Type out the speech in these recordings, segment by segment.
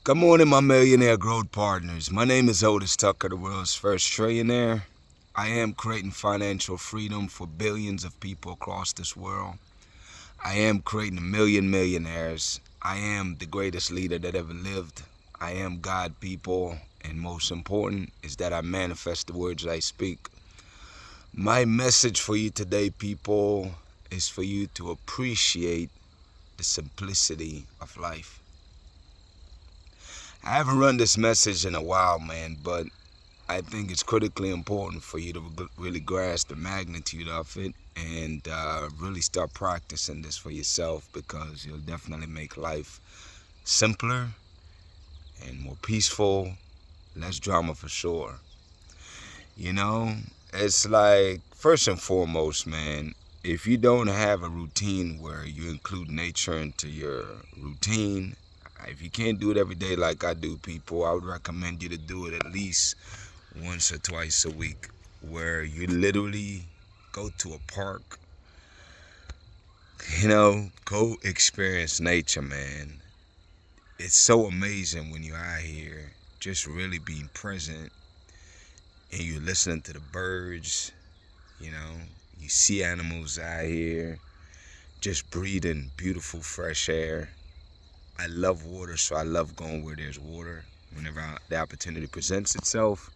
Good morning, my millionaire growth partners. My name is Otis Tucker, the world's first trillionaire. I am creating financial freedom for billions of people across this world. I am creating a million millionaires. I am the greatest leader that ever lived. I am God, people, and most important is that I manifest the words I speak. My message for you today, people, is for you to appreciate the simplicity of life. I haven't run this message in a while, man, but I think it's critically important for you to really grasp the magnitude of it and really start practicing this for yourself, because you'll definitely make life simpler and more peaceful, less drama for sure. You know, it's like, first and foremost, man, if you don't have a routine where you include nature into your routine, if you can't do it every day like I do, people, I would recommend you to do it at least once or twice a week, where you literally go to a park, go experience nature, man. It's so amazing when you're out here just really being present and you're listening to the birds, you know, you see animals out here just breathing beautiful fresh air. I love water, so I love going where there's water whenever the opportunity presents itself.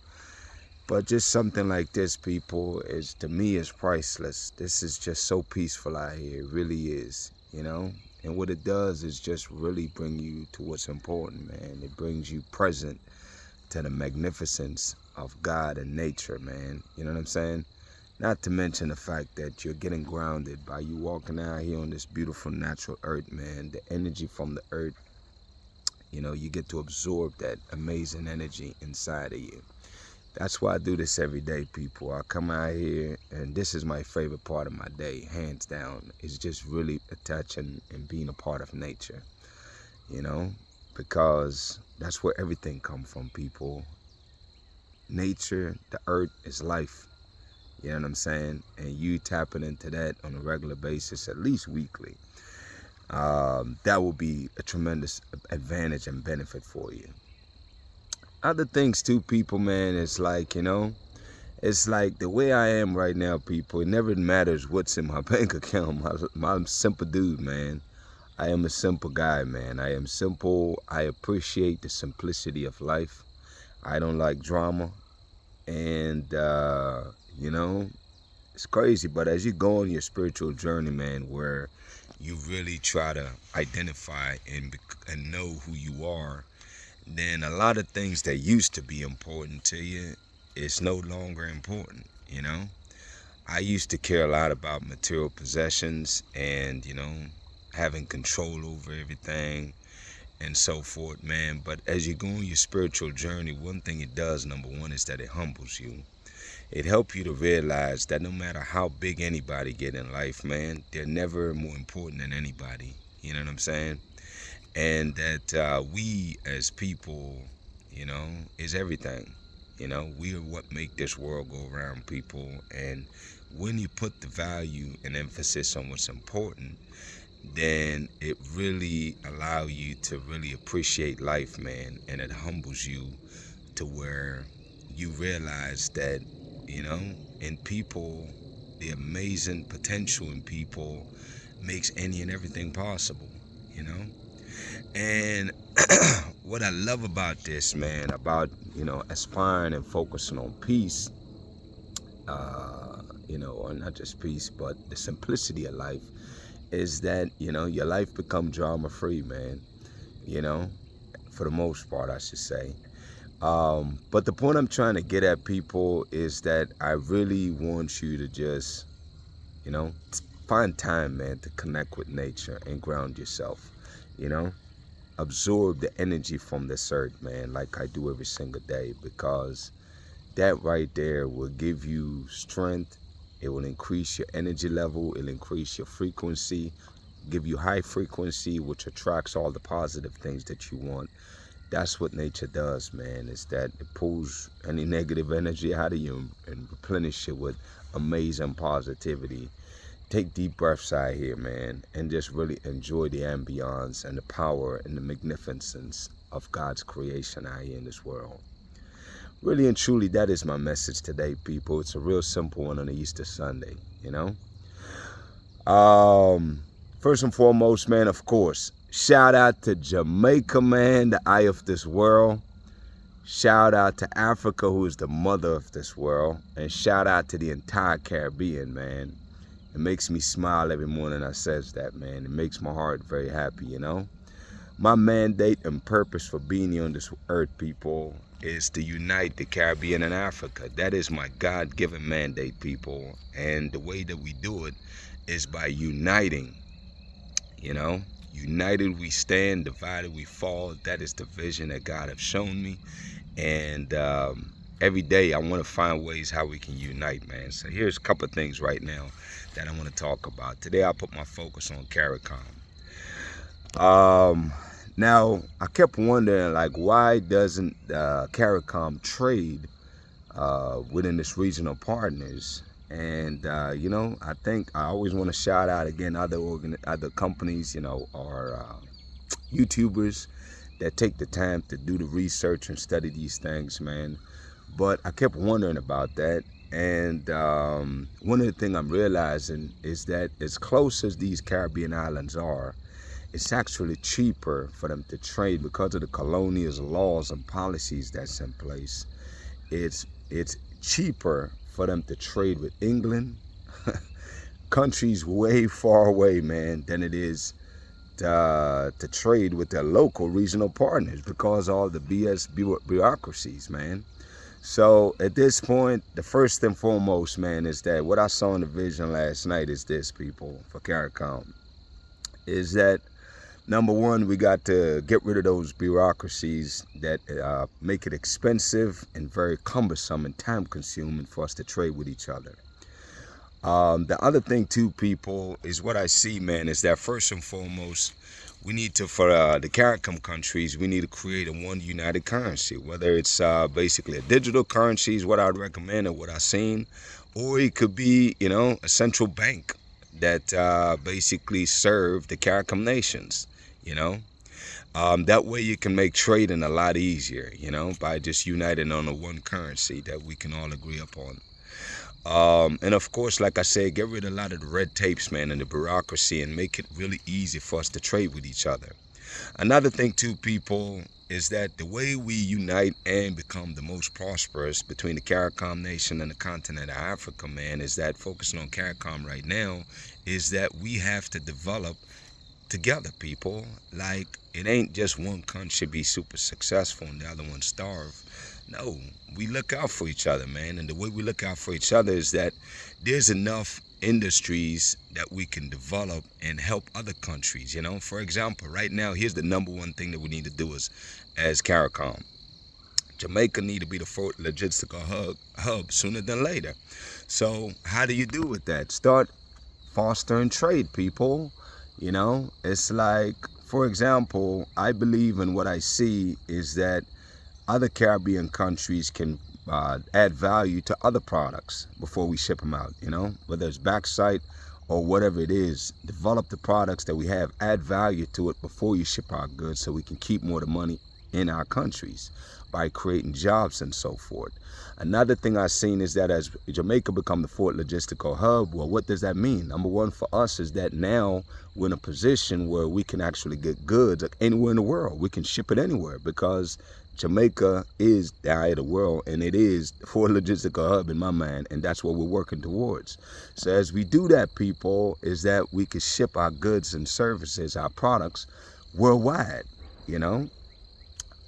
But just something like this, people, is, to me, is priceless. This is just so peaceful out here. It really is, you know? And what it does is just really bring you to what's important, man. It brings you present to the magnificence of God and nature, man. You know what I'm saying? Not to mention the fact that you're getting grounded by you walking out here on this beautiful natural earth, man. The energy from the earth, you get to absorb that amazing energy inside of you. That's why I do this every day, people. I come out here, and this is my favorite part of my day, hands down. It's just really attaching and being a part of nature, you know, because that's where everything comes from, people. Nature, the earth is life. You know what I'm saying? And you tapping into that on a regular basis, at least weekly, that will be a tremendous advantage and benefit for you. Other things too, people, man, it's like, it's like the way I am right now, people. It never matters what's in my bank account. I'm a simple dude, man. I am a simple guy, man. I am simple. I appreciate the simplicity of life. I don't like drama. And, it's crazy. But as you go on your spiritual journey, man, where you really try to identify and know who you are, then a lot of things that used to be important to you is no longer important, I used to care a lot about material possessions and, having control over everything and so forth, man. But as you go on your spiritual journey, one thing it does, number one, is that it humbles you. It helps you to realize that no matter how big anybody get in life, man, they're never more important than anybody. You know what I'm saying? And that we as people, is everything. We are what make this world go around, people. And when you put the value and emphasis on what's important, then it really allow you to really appreciate life, man. And it humbles you to where you realize that, in people, the amazing potential in people makes any and everything possible, And what I love about this, man, about, aspiring and focusing on peace, or not just peace, but the simplicity of life, is that, your life become drama free, man, for the most part, I should say. But the point I'm trying to get at, people, is that I really want you to just, find time, man, to connect with nature and ground yourself, you know? Absorb the energy from this earth, man, like I do every single day, because that right there will give you strength. It will increase your energy level. It'll increase your frequency, give you high frequency, which attracts all the positive things that you want. That's what nature does, man, is that it pulls any negative energy out of you and replenish it with amazing positivity. take deep breaths out here, man, and just really enjoy the ambiance and the power and the magnificence of God's creation out here in this world. Really and truly, that is my message today, people. It's a real simple one on the Easter Sunday, you know. First and foremost, man, of course, shout out to Jamaica, man, the eye of this world. Shout out to Africa, who is the mother of this world. And shout out to the entire Caribbean, man. It makes me smile every morning I says that, man. It makes my heart very happy, you know. My mandate and purpose for being here on this earth, people, is to unite the Caribbean and Africa. That is my God-given mandate, people. And the way that we do it is by uniting, you know. United we stand, divided we fall. That is the vision that God has shown me. And every day I want to find ways how we can unite, man. So here's a couple of things right now that I want to talk about. Today I put my focus on CARICOM. Now, I kept wondering, like, why doesn't CARICOM trade within this regional partners? And, you know, I think I always want to shout out, again, other companies, you know, or YouTubers that take the time to do the research and study these things, man. But I kept wondering about that. And one of the things I'm realizing is that as close as these Caribbean islands are, it's actually cheaper for them to trade because of the colonial laws and policies that's in place. It's cheaper for them to trade with England, countries way far away, man, than it is to trade with their local regional partners because of all the BS bureaucracies, man. So at this point, the first and foremost, man, is that what I saw in the vision last night is this, people, for CARICOM, is that number one, we got to get rid of those bureaucracies that make it expensive and very cumbersome and time-consuming for us to trade with each other. The other thing, too, people, is what I see, man, is that first and foremost, we need to, for the CARICOM countries, we need to create a one united currency, whether it's basically a digital currency is what I'd recommend or what I've seen, or it could be, you know, a central bank that basically serve the CARICOM nations. You know, that way you can make trading a lot easier, you know, by just uniting on a one currency that we can all agree upon. And of course, like I said, get rid of a lot of the red tapes, man, and the bureaucracy and make it really easy for us to trade with each other. Another thing, too, people, is that the way we unite and become the most prosperous between the CARICOM nation and the continent of Africa, man, is that focusing on CARICOM right now is that we have to develop together, people. Like, it ain't just one country be super successful and the other one starve. No, we look out for each other, man. And the way we look out for each other is that there's enough industries that we can develop and help other countries, you know. For example, right now, here's the number one thing that we need to do as CARICOM. Jamaica need to be the fourth logistical hub sooner than later. So how do you do with that? Start fostering trade, people. You know, it's like, for example, I believe in what I see is that other Caribbean countries can add value to other products before we ship them out, you know, whether it's backside or whatever it is. Develop the products that we have, add value to it before you ship our goods so we can keep more of the money in our countries by creating jobs and so forth. Another thing I've seen is that as Jamaica become the fourth logistical hub, well, what does that mean? Number one for us is that now we're in a position where we can actually get goods anywhere in the world. We can ship it anywhere because Jamaica is the eye of the world, and it is the fourth logistical hub in my mind, and that's what we're working towards. So as we do that, people, is that we can ship our goods and services, our products, worldwide, you know.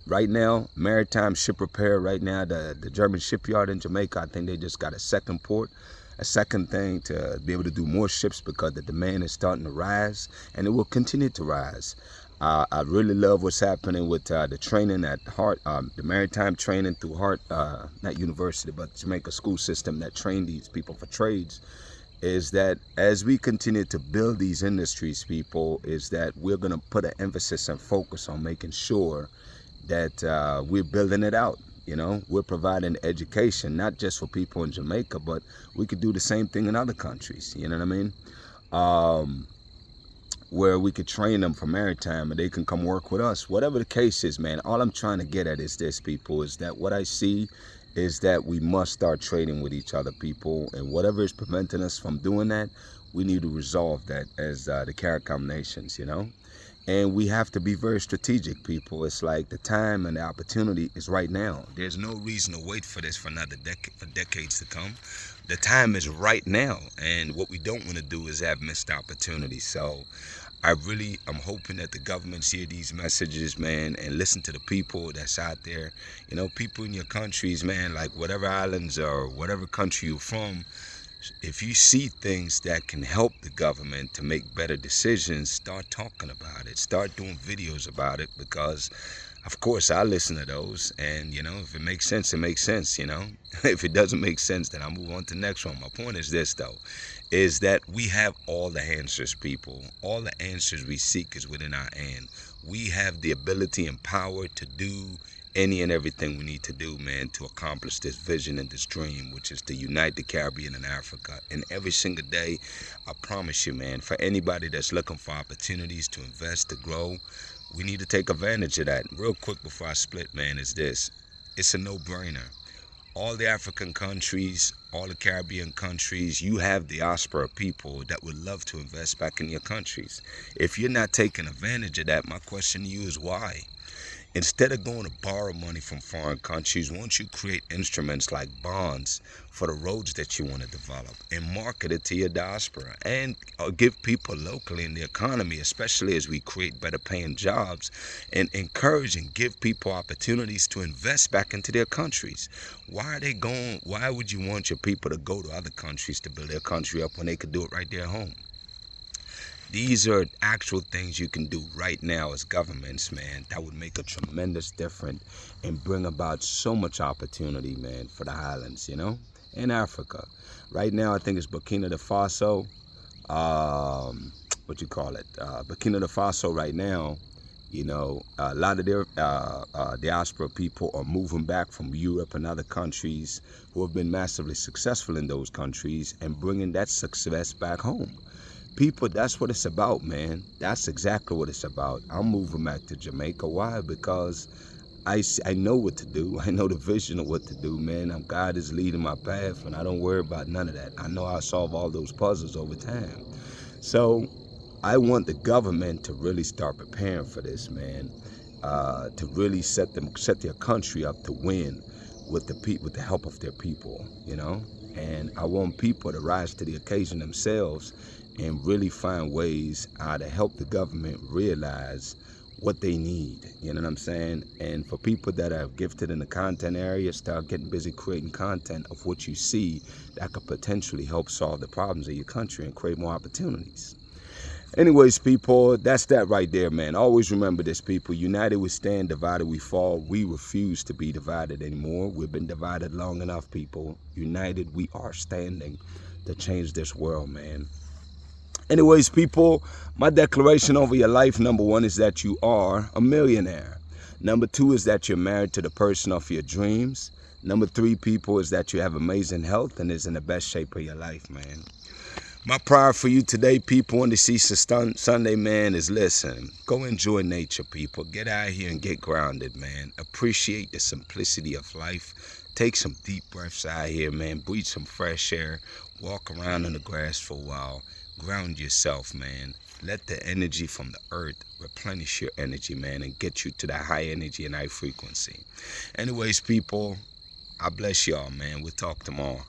Right now, maritime ship repair, right now, the German shipyard in Jamaica, I think they just got a second port, a second thing to be able to do more ships because the demand is starting to rise, and it will continue to rise. I really love what's happening with the training at Hart, the maritime training through Hart, not university, but Jamaica school system that train these people for trades, is that as we continue to build these industries, people, is that we're going to put an emphasis and focus on making sure that we're building it out. You know, we're providing education, not just for people in Jamaica, but we could do the same thing in other countries. You know what I mean? um, where we could train them for maritime and they can come work with us. Whatever the case is, man, all I'm trying to get at is this, people, is that what I see is that we must start trading with each other, people, and whatever is preventing us from doing that, we need to resolve that as the CARICOM nations, you know? And we have to be very strategic, people. It's like the time and the opportunity is right now. There's no reason to wait for this for another for decades to come. The time is right now, and what we don't want to do is have missed opportunities. So I'm hoping that the governments hear these messages, man, and listen to the people that's out there. You know, people in your countries, man, like whatever islands or whatever country you're from, if you see things that can help the government to make better decisions, start talking about it. Start doing videos about it, because of course I listen to those, and you know, if it makes sense, it makes sense, you know. If it doesn't make sense, then I'll move on to the next one. My point is this, though, is that we have all the answers, people. All the answers we seek is within our hand. We have the ability and power to do any and everything we need to do, man, to accomplish this vision and this dream, which is to unite the Caribbean and Africa. And every single day, I promise you, man, for anybody that's looking for opportunities to invest, to grow, we need to take advantage of that. Real quick before I split, man, is this. It's a no-brainer. All the African countries, all the Caribbean countries, you have diaspora people that would love to invest back in your countries. If you're not taking advantage of that, my question to you is why? Instead of going to borrow money from foreign countries, won't you create instruments like bonds for the roads that you want to develop and market it to your diaspora, and give people locally in the economy, especially as we create better paying jobs, and encourage and give people opportunities to invest back into their countries? Why would you want your people to go to other countries to build their country up when they could do it right there at home? These are actual things you can do right now as governments, man, that would make a tremendous difference and bring about so much opportunity, man, for the islands, you know, and Africa. Right now, I think it's Burkina Faso. Burkina Faso right now, you know, a lot of their diaspora people are moving back from Europe and other countries who have been massively successful in those countries and bringing that success back home. People, that's what it's about, man. That's exactly what it's about. I'm moving back to Jamaica. Why? Because I know what to do. I know the vision of what to do, man. God is leading my path, and I don't worry about none of that. I know I'll solve all those puzzles over time. So I want the government to really start preparing for this, man. To really set their country up to win with the help of their people, you know. And I want people to rise to the occasion themselves and really find ways to help the government realize what they need. You know what I'm saying? And for people that are gifted in the content area, start getting busy creating content of what you see that could potentially help solve the problems of your country and create more opportunities. Anyways, people, that's that right there, man. Always remember this, people. United we stand, divided we fall. We refuse to be divided anymore. We've been divided long enough, people. United we are standing to change this world, man. Anyways, people, my declaration over your life, number one, is that you are a millionaire. Number two is that you're married to the person of your dreams. Number three, people, is that you have amazing health and is in the best shape of your life, man. My prayer for you today, people, on this Easter Sunday, man, is listen, go enjoy nature, people. Get out here and get grounded, man. Appreciate the simplicity of life. Take some deep breaths out here, man. Breathe some fresh air. Walk around in the grass for a while. Ground yourself, man. Let the energy from the earth replenish your energy, man, and get you to that high energy and high frequency. Anyways, people, I bless y'all, man. We'll talk tomorrow.